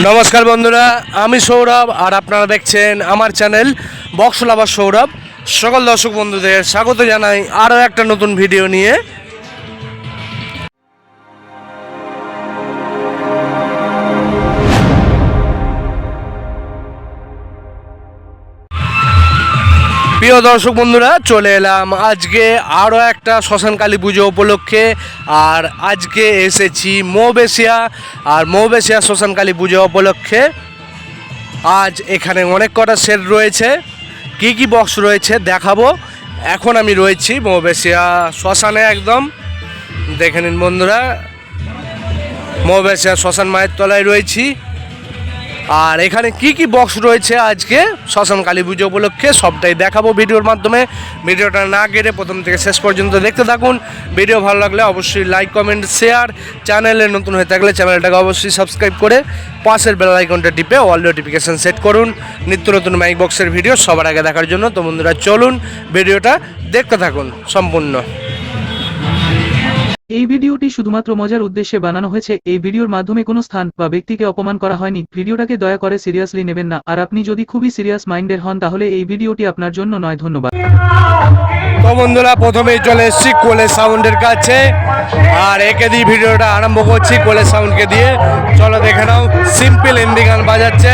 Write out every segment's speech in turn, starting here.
নমস্কার বন্ধুরা, আমি সৌরভ আর আপনারা দেখছেন আমার চ্যানেল বক্স লাভার সৌরভ। সকল দর্শক বন্ধুদের স্বাগত জানাই আরও একটা নতুন ভিডিও নিয়ে। প্রিয় দর্শক বন্ধুরা, চলে এলাম আজকে আরও একটা শ্মশান কালী পুজো উপলক্ষে। আর আজকে এসেছি মৌবেশিয়া, আর মৌবেশিয়া শ্মশান কালী পুজো উপলক্ষে আজ এখানে অনেক কটা সেট রয়েছে। কি কি বক্স রয়েছে দেখাবো। এখন আমি রয়েছি মৌবেশিয়া শ্মশানে, একদম দেখে নিন বন্ধুরা, মৌবেশিয়া শ্মশান মায়ের তলায় রয়েছি। আর এখানে কি কি বক্স রয়েছে আজকে শ্মশান কালী পুজো উপলক্ষে সবটাই দেখাবো ভিডিওর মাধ্যমে। ভিডিওটা না কেটে প্রথম থেকে শেষ পর্যন্ত দেখতে থাকুন। ভিডিও ভালো লাগলে অবশ্যই লাইক, কমেন্ট, শেয়ার। চ্যানেলে নতুন হয়ে থাকলে চ্যানেলটাকে অবশ্যই সাবস্ক্রাইব করে পাশের বেল আইকনটা টিপে অল নোটিফিকেশান সেট করুন নিত্য নতুন মাইক বক্সের ভিডিও সবার আগে দেখার জন্য। তো বন্ধুরা চলুন ভিডিওটা দেখতে থাকুন সম্পূর্ণ। এই ভিডিওটি শুধুমাত্র মজার উদ্দেশ্যে বানানো হয়েছে। এই ভিডিওর মাধ্যমে কোনো স্থান বা ব্যক্তিকে অপমান করা হয়নি। ভিডিওটাকে দয়া করে সিরিয়াসলি নেবেন না। আর আপনি যদি খুবই সিরিয়াস মাইন্ডের হন তাহলে এই ভিডিওটি আপনার জন্য নয়। ধন্যবাদ। তো বন্ধুরা প্রথমেই চলে এসেছি কোলে সাউন্ডের কাছে, আর একে দিয়ে ভিডিওটা আরম্ভ করছি কোলে সাউন্ডকে দিয়ে। চলো দেখে নাও, সিম্পল হিন্দি গান বাজাচ্ছে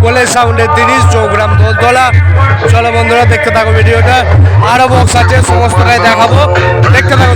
কোলে সাউন্ডের 30 চৌগ্রাম দোলতলা। চলো বন্ধুরা দেখতে থাকো ভিডিওটা, আরও বক্স আছে সমস্তটাই দেখাবো, দেখতে থাকো।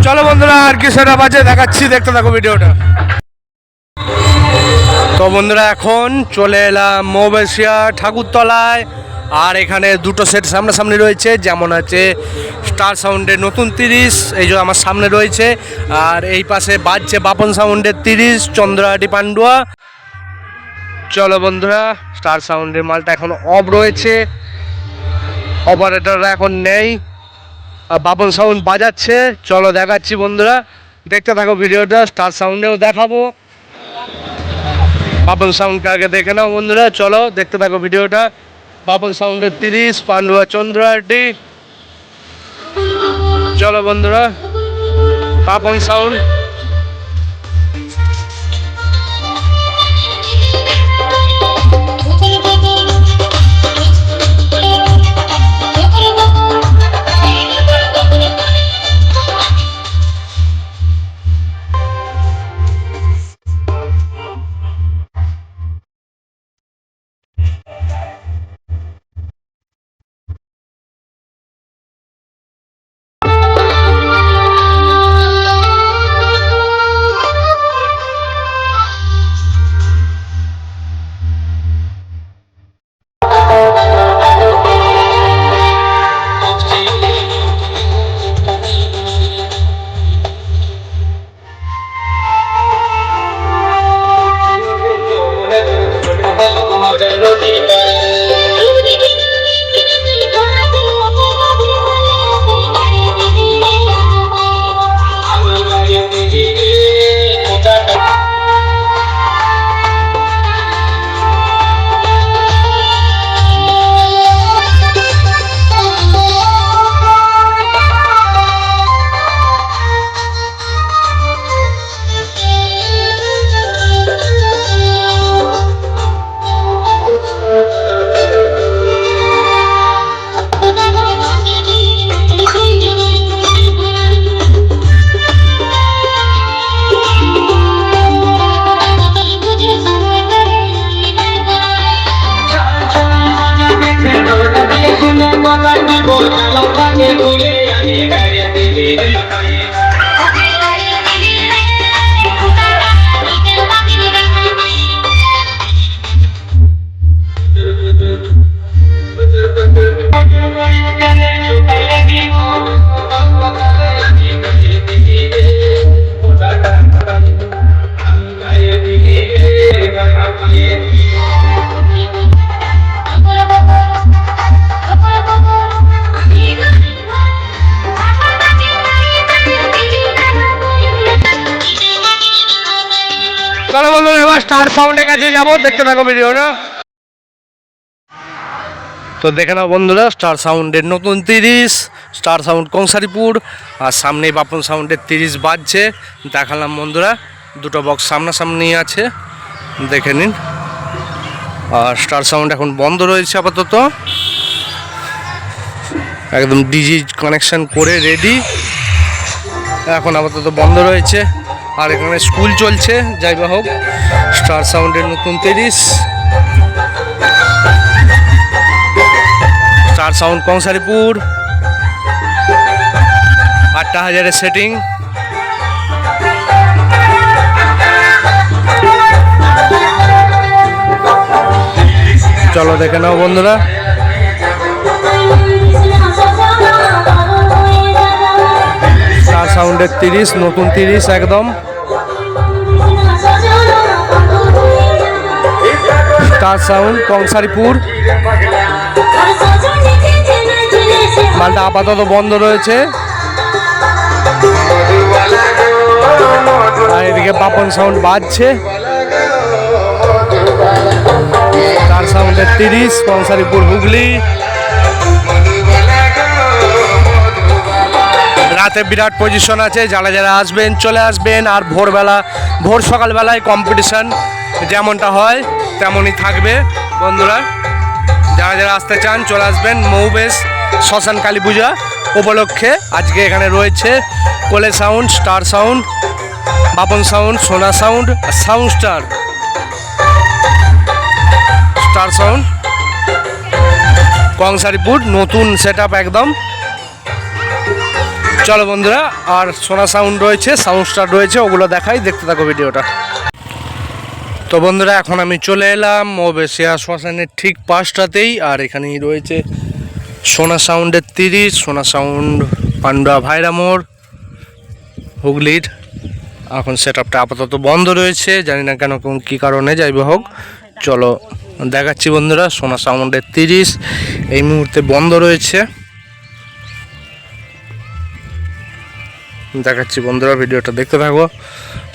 চলো বন্ধুরা আর কি সেটা বাজে দেখাচ্ছি, দেখতে থাকো ভিডিওটা। তো বন্ধুরা এখন চলে এলাম মৌবেশিয়া ঠাকুরতলায়, আর এখানে দুটো সেট সামনাসামনি রয়েছে, যেমন আছে স্টার সাউন্ডের নতুন 30, এই যে আমার সামনে রয়েছে, আর এই পাশে বাজছে বাপন সাউন্ডের 30 চন্দ্রহাটি পান্ডুয়া। চলো বন্ধুরা, স্টার সাউন্ডের মালটা এখন অফ রয়েছে, অপারেটররা এখন নেই, বাপন সাউন্ড বাজাচ্ছে। চলো দেখাচ্ছি বন্ধুরা, দেখতে থাকো ভিডিওটা। স্টার সাউন্ডেও দেখাবো, বাপন সাউন্ডকে আগে দেখে নাও বন্ধুরা। চলো দেখতে থাকো ভিডিওটা। বাপন সাউন্ডের 30 পান্ডুয়া চন্দ্রহাটি। চলো বন্ধুরা, বাপন সাউন্ড। চলো বন্ধুরা এবার স্টার সাউন্ডের কাছে যাবো, দেখতে থাকো ভিডিওটা। তো দেখে নাও বন্ধুরা, স্টার সাউন্ডের নতুন 30, স্টার সাউন্ড কংসারীপুর, আর সামনে বাপন সাউন্ডের 30 বাজছে। দেখালাম বন্ধুরা, দুটো বক্স সামনাসামনি আছে, দেখে নিন। আর স্টার সাউন্ড এখন বন্ধ রয়েছে আপাতত, একদম ডিজি কানেকশন করে রেডি, এখন আপাতত বন্ধ রয়েছে। আর এখানে স্কুল চলছে, যাই বা হোক। স্টার সাউন্ডের নতুন 30, স্টার সাউন্ড কংসারীপুর, 8000-এর সেটিং। চলো দেখে নাও বন্ধুরা। স্টার সাউন্ডের 30, নতুন 30 একদম। স্টার সাউন্ড কংসারীপুর, মালটা আপাতত বন্ধ রয়েছে। আর এদিকে বাপন সাউন্ড বাজছে। স্টার সাউন্ডের 30, কংসারীপুর হুগলি। রাতে বিরাট পজিশন আছে, যারা যারা আসবেন চলে আসবেন। আর ভোর সকালবেলায় কম্পিটিশান যেমনটা হয় তেমনই থাকবে বন্ধুরা। যারা যারা আসতে চান চলে আসবেন। মৌবেশ শ্মশান কালী পূজা উপলক্ষে আজকে এখানে রয়েছে কোলে sound, star sound, Bapan sound, সোনা সাউন্ড, সাউন্ড স্টার সাউন্ড কংসারীপুর, নতুন সেট আপ একদম। চলো বন্ধুরা, আর সোনা সাউন্ড রয়েছে, সাউন্ড স্টার রয়েছে, ওগুলো দেখাই, দেখতে থাকো ভিডিওটা। তো বন্ধুরা এখন আমি চলে এলাম মৌবেশিয়া শ্মশানের ঠিক পাশটাতেই। আর এখানেই রয়েছে সোনা সাউন্ডের 30, সোনা সাউন্ড পান্ডুয়া ভাইরা মোড় হুগলির। এখন সেট আপটা আপাতত বন্ধ রয়েছে, জানি না কেন, কী কারণে, যাই হোক। চলো দেখাচ্ছি বন্ধুরা, সোনা সাউন্ডের 30 এই মুহূর্তে বন্ধ রয়েছে, দেখাচ্ছি বন্ধুরা, ভিডিওটা দেখতে থাকো।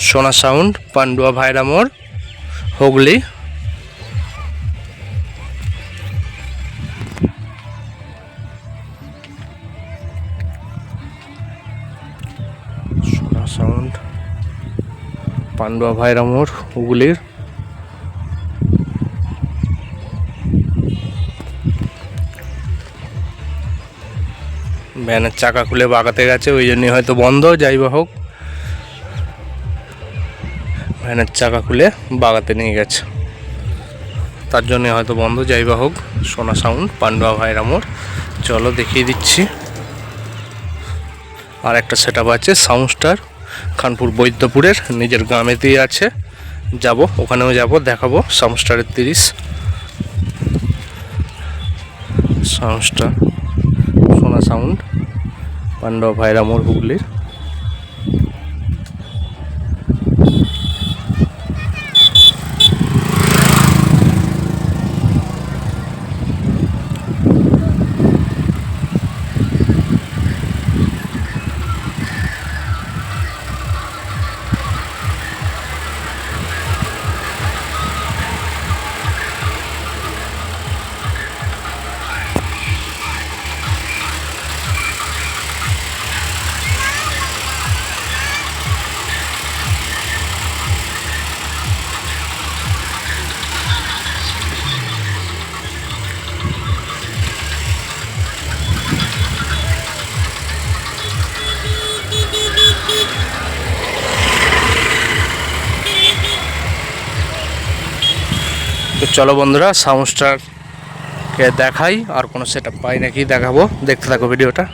সোনা সাউন্ড পান্ডুয়া ভাইরা মোড় হুগলি। সোনা সাউন্ড পান্ডুয়া ভাইরা মোড় হুগলির। ভ্যানের চাকা খুলে বাগাতে গেছে, ওই জন্যই হয়তো বন্ধ, যাই বা হোক। ভ্যানের চাকা খুলে বাগাতে নিয়ে গেছে, তার জন্য হয়তো বন্ধ, যাই বা হোক। সোনা সাউন্ড পান্ডুয়া ভাইরা মোড়, চলো দেখিয়ে দিচ্ছি। আর একটা সেট আপ আছে সাউন্ড স্টার, খানপুর বৈদ্যপুরের নিজের গ্রামেতেই আছে, যাব, ওখানেও যাব, দেখাবো সাউন্ড স্টারের 30 সাউন্ড স্টার সোনা সাউন্ড পান্ডুয়া ভাইরা মোড় হুগলির। তো চলো বন্ধুরা, সাউন্ড স্টার আপনাদেরকে দেখাই আর কোনো সেট আপ পাই নাকি দেখাবো, দেখতে থাকো ভিডিওটা।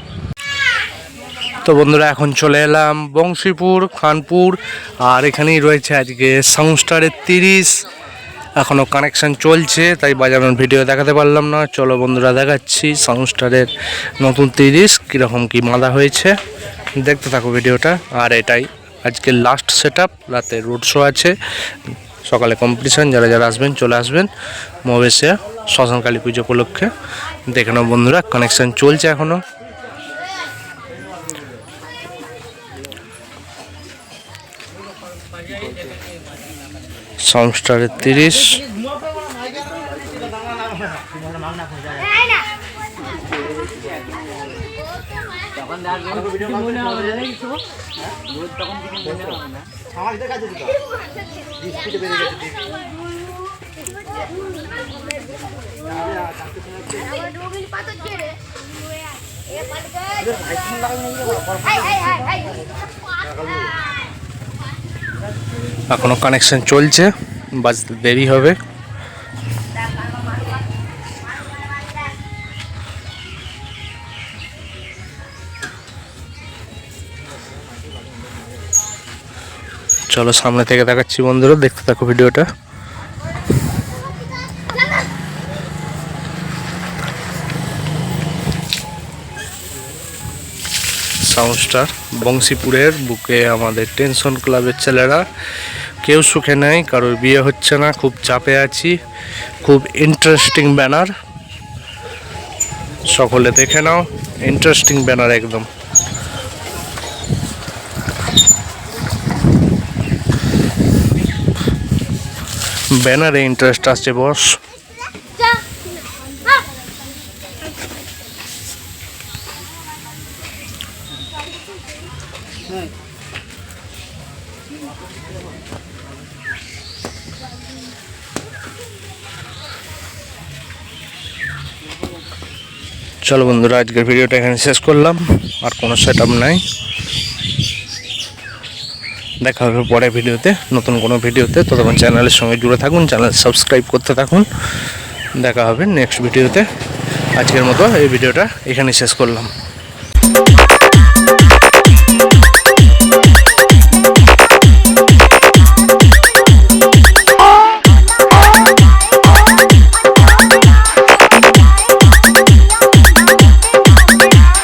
তো বন্ধুরা এখন চলে এলাম বংশীপুর খানপুর, আর এখানেই রয়েছে আজকে সাউন্ডস্টারের 30, এখনও কানেকশান চলছে তাই বাজানোর ভিডিও দেখাতে পারলাম না। চলো বন্ধুরা দেখাচ্ছি সাউন্ডস্টারের নতুন 30 কীরকম কী মাদা হয়েছে, দেখতে থাকো ভিডিওটা। আর এটাই আজকে লাস্ট সেট আপ, রাতে রোড শো আছে, সকালে কম্পিটিশান, যারা যারা আসবেন চলে আসবেন মহেশে শ্মশান কালী পুজো উপলক্ষে। দেখে নাও বন্ধুরা কানেকশান চলছে এখনও। সাউন্ডস্টারের 30 এখনো কানেকশন চলছে, বাজতে দেরি হবে। চলো সামনে থেকে দেখাচ্ছি বন্ধুরা, দেখতে থাকো ভিডিওটা। সাউন্ডস্টার বংশীপুরের বুকে আমাদের টেনশন ক্লাবের ছেলেরা কেউ সুখে নেই, কারোর বিয়ে হচ্ছে না, খুব চাপে আছি। খুব ইন্টারেস্টিং ব্যানার, সকলে দেখে নাও, ইন্টারেস্টিং ব্যানার একদম। ব্যানারে ইন্টারেস্ট আসছে বস। চলো বন্ধুরা আজকের ভিডিওটা এখানে শেষ করলাম, আর কোনো সেট আপ নাই। দেখা হবে পরের ভিডিওতে, নতুন কোনো ভিডিওতে। ততক্ষণ চ্যানেলের সঙ্গে জুড়ে থাকুন, চ্যানেল সাবস্ক্রাইব করতে থাকুন। দেখা হবে নেক্সট ভিডিওতে। আজকের মতো এই ভিডিওটা এখানে শেষ করলাম।